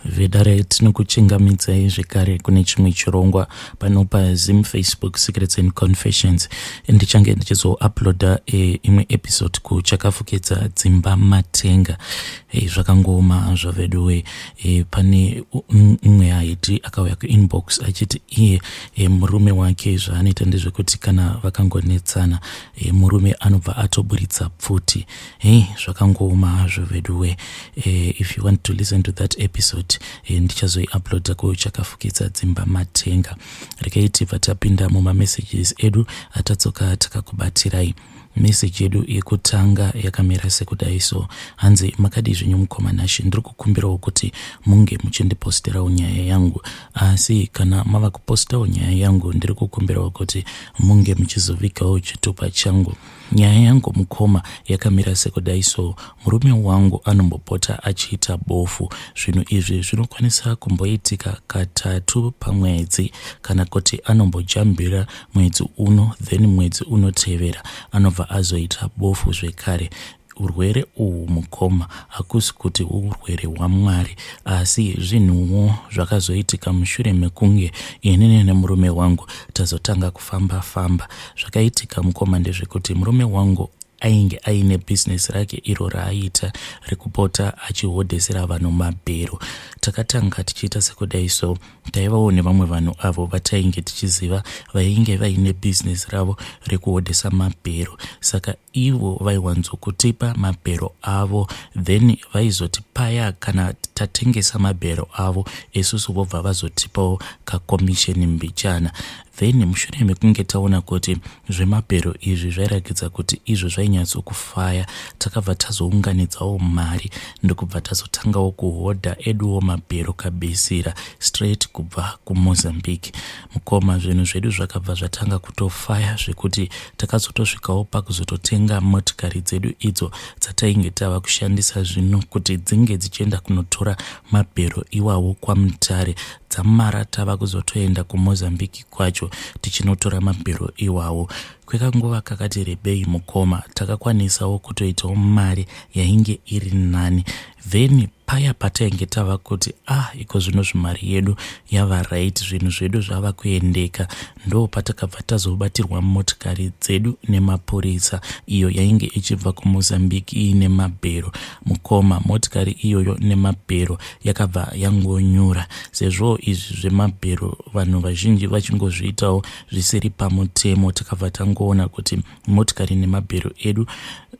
Vedare tinokuchingamidzai zvekare kune chimwe chirongwa panopa Zim Facebook Secrets and Confessions. Ndichange ndichizouploada imwe episode kuchakafukidza dzimba matenga. Zvakangoma zvaveduwe. Pane umwe haiti akauya kuinbox achiti iye murume wake zvaanoita ndezvekuti kana vakangonetsana murume anobva atoburitsa pfuti. Zvakangoma zvaveduwe. If you want to listen to that episode, ndichazoiuploada kuchakafukidza dzimba matenga. Regai tibva tapinda mumamessages edu atatsoka takakubatirai. Message yedu yekutanga yakamira sekudai so hanzi makadi zvinyu mukomanashi ndiri kukumbirawo kuti munge muchindiposterawo nyaya yangu, asi kana mava kuposterawo nyaya yangu ndiri kukumbirawo kuti munge muchizovikawo chitupa changu. Nyaya yangu mukoma yakamira sekudai so murume wangu anombopota achiita bofu. Zvinhu izvi zvinokwanisa kumboitika katatu pamwedzi, kana kuti anombojambira mwedzi uno then mwedzi unotevera anobva azoita bofu zvekare. Urwere uhu mukoma hakusi kuti urwere hwaMwari, asi zvinhuwo zvakazoitika mushure mekunge inini nemurume wangu tazotanga kufamba. Zvakaitika mukoma ndezvekuti murume wangu ainge aine bhizinesi rake iro raaita rekupota achihodhesera vanhu mabhero. Takatanga tichiita sekudai so taivawo nevamwe vanhu avo vatainge tichiziva vainge vaine bhizinesi ravo rekuhodhesa mabhero. Saka ivo vaiwanzokutipa mabhero avo, then vaizoti paya kana tatengesa mabhero avo isusu vobva vazotipawo kakomisheni mbichana. Then mushure mekunge taona kuti zvemabhero izvi zvairakidza kuti izvo zvainyatsokuFaya, takabva tazounganidzawo mari ndokubva tazotangawo kuhodha eduwo mabhero kabesira straight kubva kuMozambique. Mukoma zvinhu zvedu zvakabva zvatanga kutoFaya zvekuti takazotosvikawo pakuzototenga motikari dzedu idzo dzatainge tava kushandisa zvino kuti dzinge dzichienda kunotora mabhero iwawo kwaMutare. Dzamara tava kuzotoenda kuMozambique kwacho tichinotora mabhero iwawo. Kwekangova kakati rebei mukoma takakwanisawo kutoitawo mari yainge iri nani. Then paya patainge tava kuti iko zvino zvimari yedu yava right, zvinhu zvedu zvava kuendeka, ndo patakabva tazobatirwa motikari dzedu nemapurisa iyo yainge ichibva kuMozambique iine mabhero. Mukoma motikari iyoyo nemabhero yakabva yangonyura. Sezvo izvi zvemabhero vanhu vazhinji vachingozviitawo zvisiri pamutemo, takabva tangoona kuti motikari nemabhero edu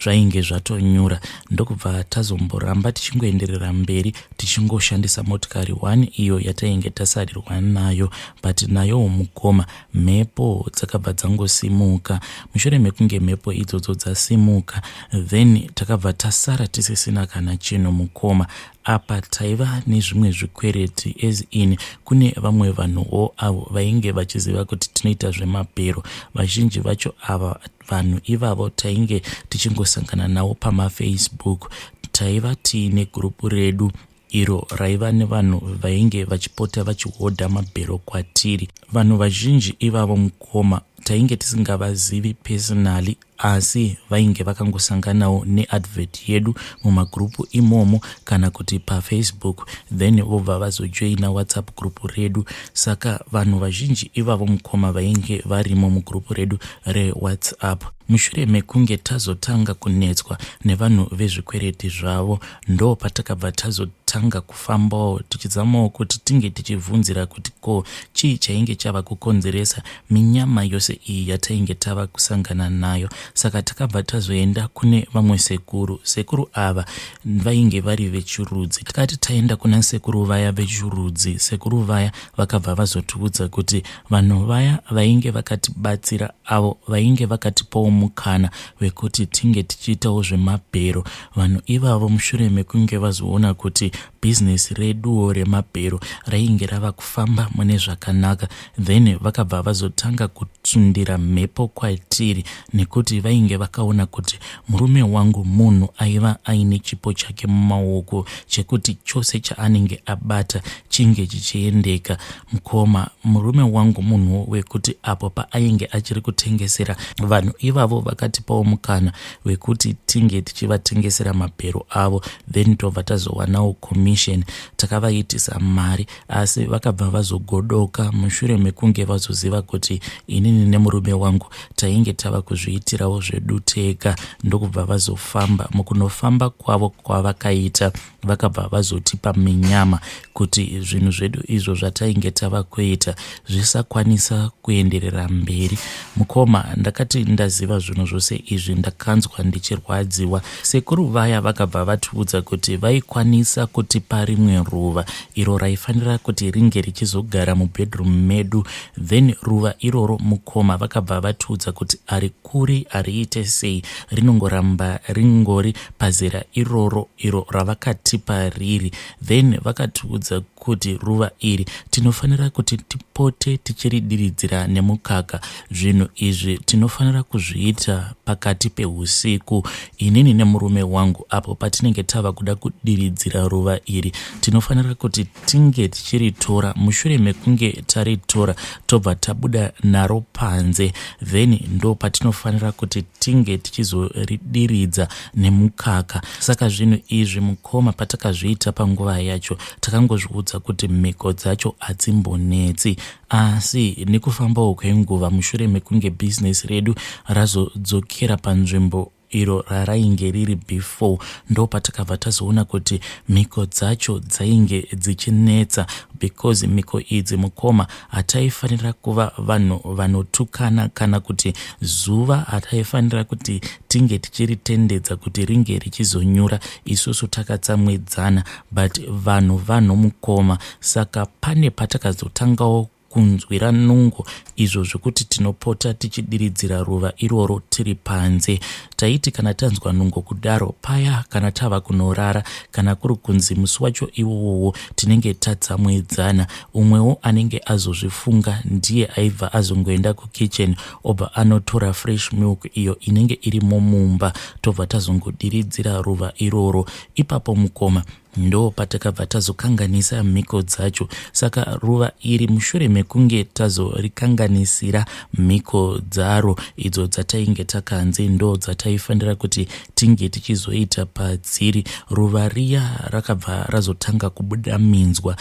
zvainge zvatonyura. Ndokubva tazomboramba tichingoenderera mberi tichingoshandisa motikari 1 iyo yatainge tasarirwa nayo, but nayo mukoma mhepo dzakabva dzangosimuka. Mushure mekunge mhepo idzodzo dzasimuka, then takabva tasara tisisina kana chinhu mukoma. Apa taiva nezvimwe zvikwereti as in kune vamwe vanhuwo avo vainge vachiziva kuti tinoita zvemabhero. Vazhinji vacho ava vanhu ivavo tainge tichingosangana navo pamaFacebook. Taiva tiine gurupu redu iro raiva nevanhu vainge vachipota vachihodha mabhero kwatiri. Vanhu vazhinji ivavo mukoma tainge tisingavazivi personally, asi vainge vakangosanganawo neadvert yedu mumagurupu imomo kana kuti paFacebook, then vobva vazojoina WhatsApp gurupu redu. Saka vanhu vazhinji ivavo mukoma vainge varimo mugurupu redu reWhatsApp. Mushure mekunge tazotanga kunetswa nevanhu vezvikwereti zvavo, ndo patakabva tazotanga kufambawo tichizamawo kuti tinge tichibvunzira kuti ko chii chainge chava kukonzeresa minyama yose iyi yatainge tava kusangana nayo. Saka takabva tazoenda kune vamwe sekuru ava vainge vari vechirudzi. Takati taenda kuna sekuru vaya vechirudzi, sekuru vaya vakabva vazotiudza kuti vanhu vaya vainge vakatibatsira avo vainge vakatipawo mukana wekuti tinge tichiitawo zvemabhero. Vanhu ivavo mushure mekunge vazoona kuti bhizinesi reduwo remabhero rainge rava kufamba mune zvakanaka, then vakabva vazotanga kutsundira mhepo kwatiri nekuti vainge vakaona kuti murume wangu munhu aiva aine chipo chake mumaoko chekuti chose chaanenge abata chinge chichiendeka. Mukoma murume wangu munhu wekuti apo paainge achiri kutengesera vanhu ivavo avo vakatipawo mukana wekuti tinge tichivatengesera mabhero avo, then tobva tazowanawo commission. Takavaitisa mari asi vakabva vazogodoka mushure mekunge vazoziva kuti inini nemurume wangu tainge tava kuzviitirawo zvedu tega. Ndokubva vazofamba. Mukunofamba kwavo kwavakaita vakabva vazotipa minyama kuti zvinhu zvedu izvo zvatainge tava kuita zvisakwanisa kuenderera mberi. Mukoma ndakati ndaziva zvinhu zvose izvi ndakanzwa ndichirwadziwa. Sekuru vaya vakabva vatiudza kuti vaikwanisa kutipa rimwe ruva iro raifanira kuti ringe richizogara mubedroom medu, then ruva iroro mukoma vakabva vatiudza kuti ari kuri ariite sei, rinongoramba ringori pazera iroro iro ravakatipa riri. Then vakatiudza kuti ruva iri tinofanira kuti tipote tichiridiridzira nemukaka. Zvinhu izvi tinofanira kuzviita pakati peusiku. Inini nemurume wangu apo patinenge tava kuda kudiridzira ruva iri tinofanira kuti tinge tichiritora. Mushure mekunge taritora tobva tabuda naro panze, then ndo patinofanira kuti tinge tichizoridiridza nemukaka. Saka zvinhu izvi mukoma patakazviita panguva yacho takangozviudza kuti mhiko dzacho hadzimbonetsi, asi nekufambawo kwenguva mushure mekunge business redu razodzokera panzvimbo iro rarainge riri before, ndo patakabva tazoona kuti mhiko dzacho dzainge dzichinetsa, because mhiko idzi mukoma hataifanira kuva vanhu vanotukana kana kuti zuva hataifanira kuti tinge tichiritendedza kuti ringe richizonyura isusu takatsamwidzana, but vanhu mukoma. Saka pane patakazotangawo kunzwira nungo izvo zvekuti tinopota tichidiridzira ruva iroro tiri panze. Taiti kana tanzwa nungo kudaro paya kana tava kunorara kana kuri kunzi musi wacho iwowo tinenge tatsamwidzana, umwewo anenge azozvifunga ndiye aibva azongoenda kukitchen obva anotora fresh milk iyo inenge irimo mumba tobva tazongodiridzira ruva iroro. Ipapo mukoma ndo patakabva tazokanganisa mhiko dzacho. Saka ruva iri mushure mekunge tazorikanganisira mhiko dzaro idzo dzatainge takanzi ndo dzataifanira kuti tinge tichizoita padziri, ruva riya rakabva razotanga kubuda minzwa,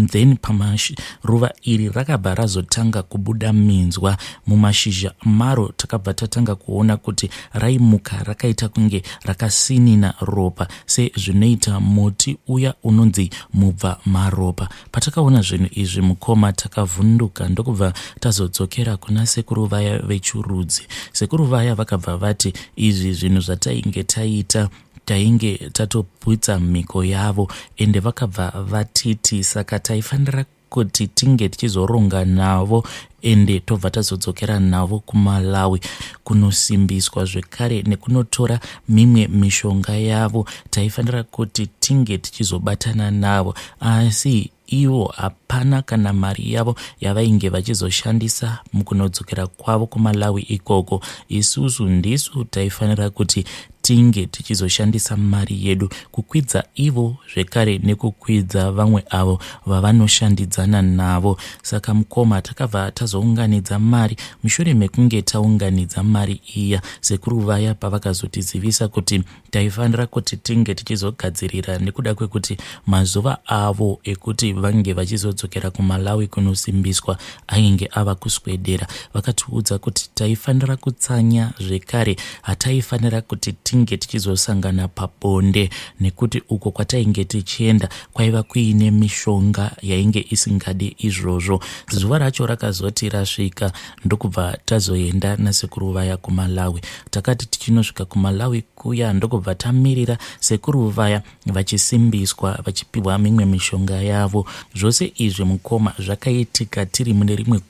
then ruva iri rakabva razotanga kubuda minzwa mumashizha maro. Takabva tatanga kuona kuti raimuka rakaita kunge rakasinina ropa sezvinoita muti uya unonzi mubva maropa. Patakaona zvinhu izvi mukoma takavhunduka ndokubva tazodzokera kuna sekuru vaya vechurudzi. Sekuru vaya vakabva vati izvi zvinhu zvatainge taita tainge tatoputsa mhiko yavo, ende vakabva vatiti saka taifanira kuti tinge tichizoronga navo ende tobva tazodzokera navo kuMalawi kunosimbiswa zvekare nekunotora mimwe mishonga yavo. Taifanira kuti tinge tichizobatana navo asi ivo hapana kana mari yavo yavainge vachizoshandisa mukunodzokera kwavo kuMalawi ikoko. Isusu ndisu taifanira kuti tinge tichizoshandisa mari yedu kukwidza ivo zvekare nekukwidza vamwe avo vavanoshandidzana navo. Saka mukoma takabva tazounganidza mari. Mushure mekunge taunganidza mari iya sekuru vaya pavakazotizivisa kuti taifanira kuti tinge tichizogadzirira nekuda kwekuti mazuva avo ekuti vange vachizodzokera kuMalawi kunosimbiswa ainge ava kuswedera, vakatiudza kuti taifanira kutsanya zvekare, hataifanira kuti tinge tichizosangana pabonde nekuti uko kwatainge tichienda kwaiva kuine mishonga yainge isingadi izvozvo. Zuva racho rakazoti rasvika ndokubva tazoenda nasekuru vaya kuMalawi. Takati tichinosvika kuMalawi kuya ndokubva tamirira sekuru vaya vachisimbiswa vachipiwa mimwe mishonga yavo. Zvose izvi mukoma zvakaitika tiri mune rimwe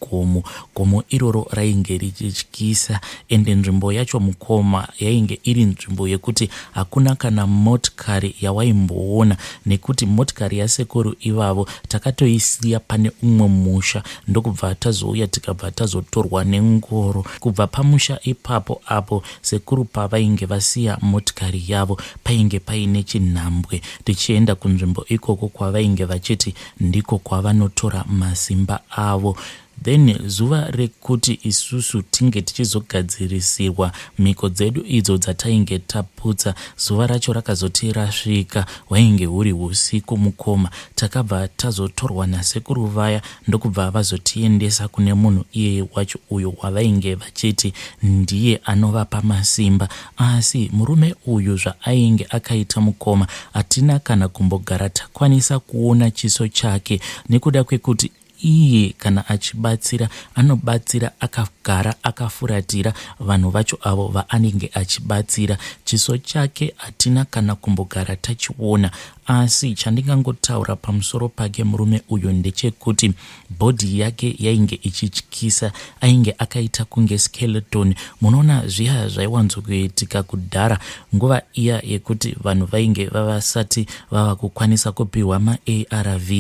gomo iroro rainge richityisa, ende nzvimbo yacho mukoma yainge iri nzvimbo yekuti hakuna kana motikari yawaimboona, nekuti motikari yasekuru ivavo takatoisiya pane umwe musha ndokubva tazouya tikabva tazotorwa nengoro kubva pamusha ipapo. Apo sekuru pavainge vasiya motikari yavo painge paine chinhambwe tichienda kunzvimbo ikoko kwavainge vachiti ndiko kwavanotora masimba avo. then zuva rekuti isusu tinge tichizogadzirisirwa mhiko dzedu idzo dzatainge taputsa, zuva racho rakazoti rasvika, hwainge huri usiku mukoma. Takabva tazotorwa nasekuru vaya ndokubva vazotiendesa kune munhu iye wacho uyo wavainge vachiti ndiye anovapa masimba. Asi murume uyu zvaainge akaita mukoma, hatina kana kumbogara takwanisa kuona chiso chake, nekuda kwekuti iye kana achibatsira anobatsira akagara akafuratira vanhu vacho avo vaanenge achibatsira. Chiso chake hatina kana kumbogara tachiona, asi chandingangotaura pamusoro pake murume uyu ndechekuti bhodhi yake yainge ichityisa, ainge akaita kunge skeleton. Munoona zviya zvaiwanzokuitika kudhara nguva iya yekuti vanhu vainge vavasati vava kukwanisa kupiwa ma-ARV.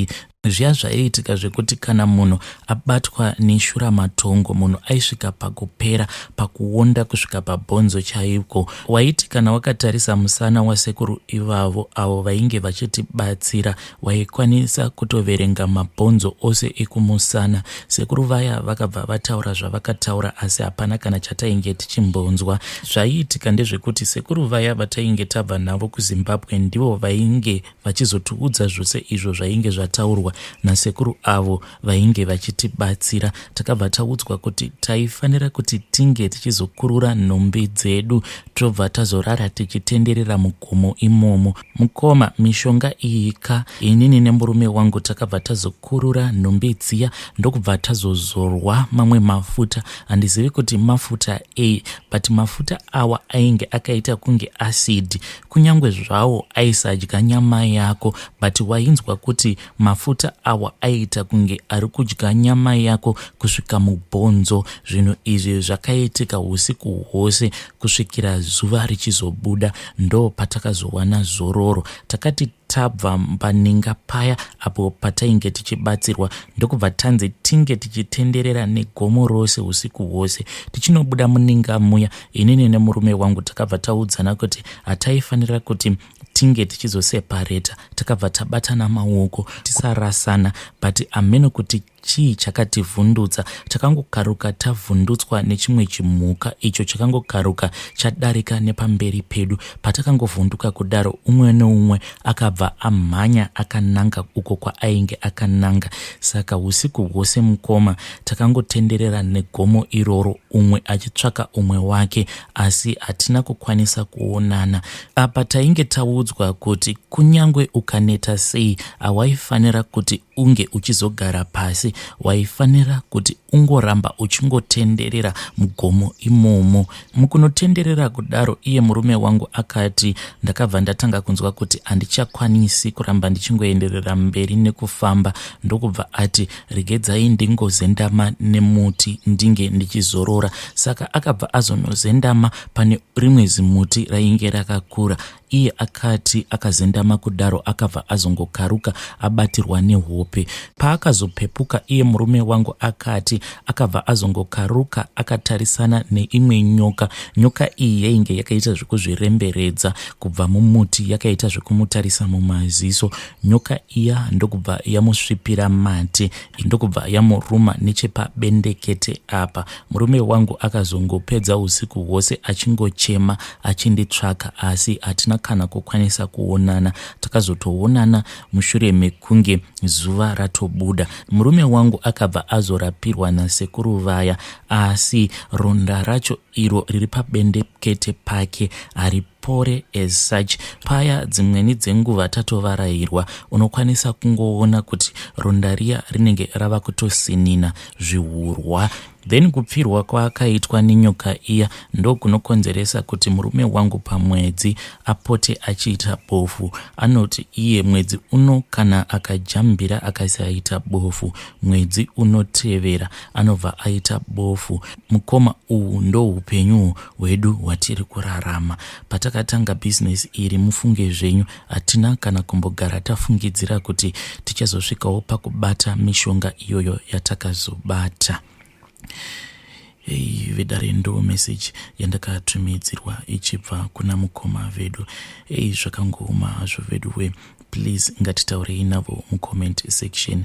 Zviya zvaiitika zvekuti kana munhu abatwa neshura matongo, munhu aisvika pakupera, pakuonda kusvika pabhonzo chaiko. Waiti kana wakatarisa musana wasekuru ivavo avo vainge vachitibatsira, waikwanisa kutoverenga mabhonzo ose ekumusana. Sekuru vaya vakabva vataura zvavakataura, asi hapana kana chatainge tichimbonzwa. Zvaiitika ndezvekuti sekuru vaya vatainge tabva navo kuZimbabwe ndivo vainge vachizotiudza zvose izvo zvainge zvataurwa nasekuru avo vainge vachitibatsira. Takabva taudzwa kuti taifanira kuti tinge tichizokurura nhumbi dzedu tobva tazorara tichitenderera mugomo imomo. Mukoma, mishonga iyika inini nemurume wangu takabva tazokurura nhumbi dziya ndokubva tazozorwa mamwe mafuta. Handizivi kuti mafuta ei, but mafuta awa ainge akaita kunge acid. Kunyangwe zvawo aisadya nyama yako, but wainzwa kuti mafuta awa aita kunge ari kudya nyama yako kusvika mubhonzo. Zvinhu izvi zvakaitika usiku hwose kusvikira zuva richizobuda, ndo patakazowana zororo. Takati tabva paninga paya apo patainge tichibatsirwa ndokubva tanzi tinge tichitenderera negomo rose usiku hwose. Tichinobuda muninga muya, inini nemurume wangu takabva taudzana kuti hataifanira kuti tinge tichizosepareta. Takabva tabatana maoko tisarasana, but ameno kuti chii chakativhundutsa. Takangokaruka tavhundutswa nechimwe chimhuka icho chakangokaruka chadarika nepamberi pedu. Patakangovhunduka kudaro, umwe neumwe akabva amhanya akananga uko kwaainge akananga. Saka usiku hwose mukoma takangotenderera negomo iroro, umwe achitsvaka umwe wake, asi hatina kukwanisa kuonana. Apa tainge taudzwa kuti kunyangwe ukaneta sei, hawaifanira kuti unge uchizogara pasi, waifanira kuti ungoramba uchingotenderera mugomo imomo. Mukunotenderera kudaro, iye murume wangu akati ndakabva ndatanga kunzwa kuti handichakwanisi kuramba ndichingoenderera mberi nekufamba, ndokubva ati regedzai ndingozendama nemuti ndinge ndichizorora. Saka akabva azonozendama pane rimwe zimuti rainge rakakura. Iye akati akazendama kudaro akabva azongokaruka abatirwa nehope. Paakazopepuka iye murume wangu akati akabva azongokaruka akatarisana neimwe nyoka. Nyoka iyi yainge yakaita zvekuzviremberedza kubva mumuti, yakaita zvekumutarisa mumaziso. Nyoka iya ndokubva yamusvipira mate, ndokubva yamuruma nechepabendekete apa. Murume wangu akazongopedza usiku hwose achingochema achinditsvaka, asi hatina kana kukwanisa kuonana. Takazotoonana mushure mekunge zuva ratobuda. Murume wangu akabva azorapirwa nasekuru vaya, asi ronda racho iro riri pabendekete pake haripore as such. Paya dzimweni dzenguva tatovarayirwa, unokwanisa kungoona kuti ronda riya rinenge rava kutosinina zvihurwa. Then kupfirwa kwaakaitwa nenyoka iya ndo kunokonzeresa kuti murume wangu pamwedzi apote achiita bofu. Anoti iye mwedzi uno kana akajambira akasaita bofu, mwedzi unotevera anobva aita bofu. Mukoma, uhu ndo upenyu hwedu hwatiri kurarama. Patakatanga business iri, mufunge zvenyu, hatina kana kumbogara tafungidzira kuti tichazosvikawo pakubata mishonga iyoyo yatakazobata. Vedare ndo message yandakatumidzirwa ichibva kuna mukoma vedu. Zvakangooma hazvo vedu we. please ngatitaurei navo mucomment section.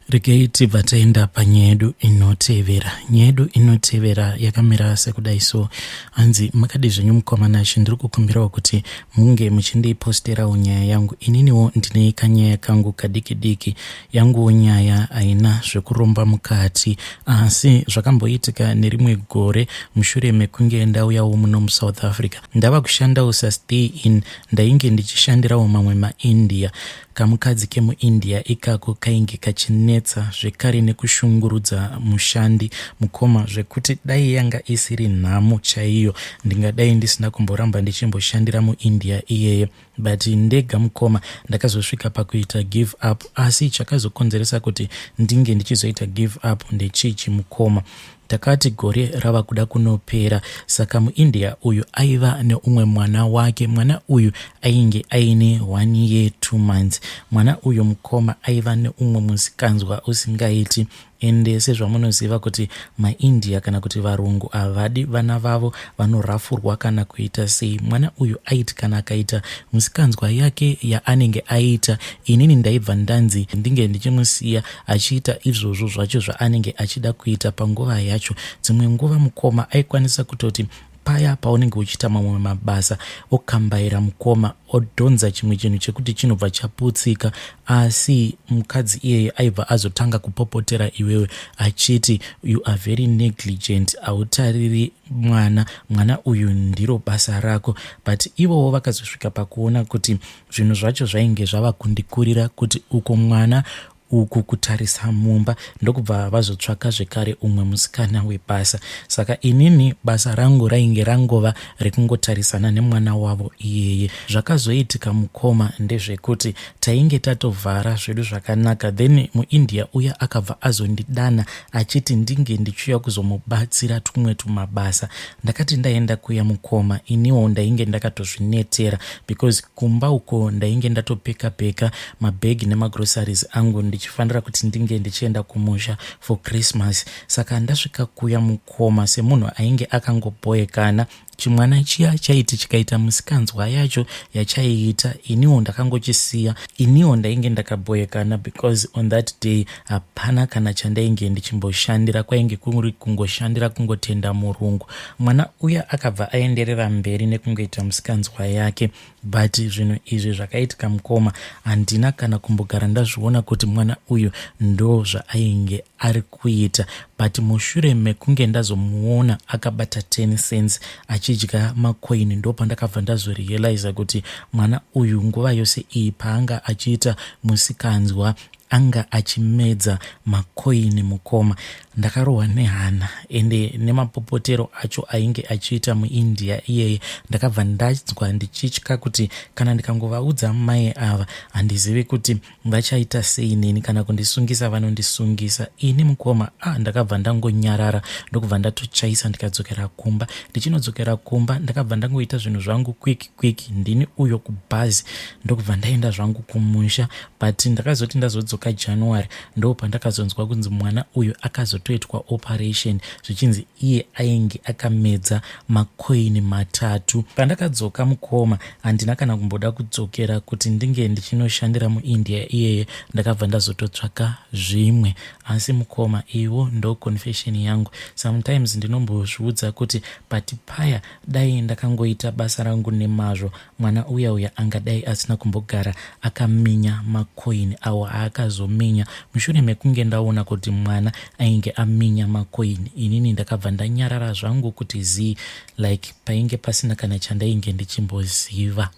Regei tibva taenda panyaya yedu inotevera. Nyaya yedu inotevera yakamira sekudai so. Hanzi makadi zvenyu mukomana ndiri kukumbirawo kuti munge muchindiposterawo nyaya yangu. Ininiwo ndine kanyaya kangu kadiki diki. Yangu nyaya haina zvekuromba mukati, asi zvakamboitika nerimwe gore mushure mekunge ndauyawo muno muSouth Africa. Ndava kushandawo stay in, ndainge ndichishandirawo mamwe maIndia. Kamukadzi kemuIndia ikako kainge kachinetsa zvekare nekushungurudza mushandi mukoma zvekuti dai yanga isiri nhamo chaiyo ndingadai ndisina kumboramba ndichimboshandira muIndia iyeyo. But ndega mukoma ndakazosvika pakuita give up, asi chakazokonzeresa kuti ndinge ndichizoita give up ndechichi mukoma. Takati gore rava kuda kunopera, saka muIndia uyu aiva neumwe mwana wake. Mwana uyu ainge aine 1 year 2 months. Mwana uyu mukoma aiva neumwe musikanzwa usingaiti. Ende sezvamunoziva kuti maIndia kana kuti varungu havadi vana vavo vanorafurwa kana kuita sei. Mwana uyu aiti kana akaita musikanzwa yake yaanenge aita, inini ndaibva ndanzi ndinge ndichimusiya achiita izvozvo zvacho zvaanenge achida kuita panguva yacho. Dzimwe nguva mukoma aikwanisa kutoti paya paunenge uchiita mamwe mabasa okambaira mukoma odhonza chimwe chinhu chekuti chinobva chaputsika, asi mukadzi iyeye aibva azotanga kupopotera iwewe achiti you are very negligent, hautariri mwana uyu ndiro basa rako. But ivowo vakazosvika pakuona kuti zvinhu zvacho zvainge zvava kundikurira, kuti uko mwana uku kutarisa mumba ndokubva vazotsvaka zvekare umwe musikana webasa. Saka inini basa rangu rainge rangova rekungotarisana nemwana wavo iyeye. Zvakazoitika mukoma ndezvekuti tainge tatovhara zvedu zvakanaka, then muIndia uya akabva azondidana achiti ndinge ndichiuya kuzomubatsira tumwe tumabasa. Ndakati ndaenda kuya mukoma iniwo ndainge ndakatozvinetera, because kumba uko ndainge ndatopeka mabhegi nemagroceries angu ndichifanira kuti ndinge ndichienda kumusha for Christmas. Saka ndasvika kuya mukoma semunhu ainge akangoboekana. Chimwana chiya chaiti chikaita musikanzwa yacho yachaiita, iniwo ndakangochisiya. Iniwo ndainge ndakaboekana because on that day hapana kana chandainge ndichimboshandira, kwainge kuri kungoshandira kungotenda Murungu. Mwana uya akabva aenderera mberi nekungoita musikanzwa yake. But zvinhu izvi zvakaitika mukoma handina kana kumbogara ndazviona kuti mwana uyu ndo zvaainge ari kuita. But mushure mekunge ndazomuona akabata 10 cents achidya makoini, ndo pandakabva ndazorealiza kuti mwana uyu nguva yose iyi paanga achiita musikanzwa anga achimedza makoini mukoma. Ndakarohwa nehana ende nemapopotero acho ainge achiita muIndia iyeye. Ndakabva ndanzwa ndichitya kuti kana ndikangovaudza mai ava handizivi kuti vachaita sei neni, kana kundisungisa vanondisungisa. Ini mukoma ndakabva ndangonyarara ndokubva ndatochaisa ndikadzokera kumba. Ndichinodzokera kumba ndakabva ndangoita zvinhu zvangu quick ndini uyo kubhazi ndokubva ndaenda zvangu kumusha. But ndakazoti ndazodzoka January ndo pandakazonzwa kunzi mwana uyu akazotoitwa operation, zvichinzi iye ainge akamedza makoini 3. Pandakadzoka mukoma handina kana kumboda kudzokera kuti ndinge ndichinoshandira muIndia iyeye. Ndakabva ndazototsvaka zvimwe, asi mukoma iwo ndo confession yangu. Sometimes ndinombozviudza kuti pati paya dai ndakangoita basa rangu nemazvo, mwana uya angadai asina kumbogara akaminya makoini awo aakazominya. Mushure mekunge ndaona kuti mwana ainge aminya makoini, inini ndakabva ndanyarara zvangu kuti zii, like painge pasina kana chandainge ndichimboziva.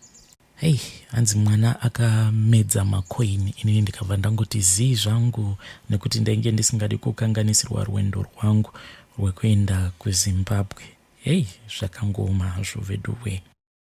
Hanzi mwana akamedza makoini, inini ndikabva ndangoti zii zvangu, nekuti ndainge ndisingadi kukanganisirwa rwendo rwangu rwekuenda kuZimbabwe. Zvakangoma zvoveduwe.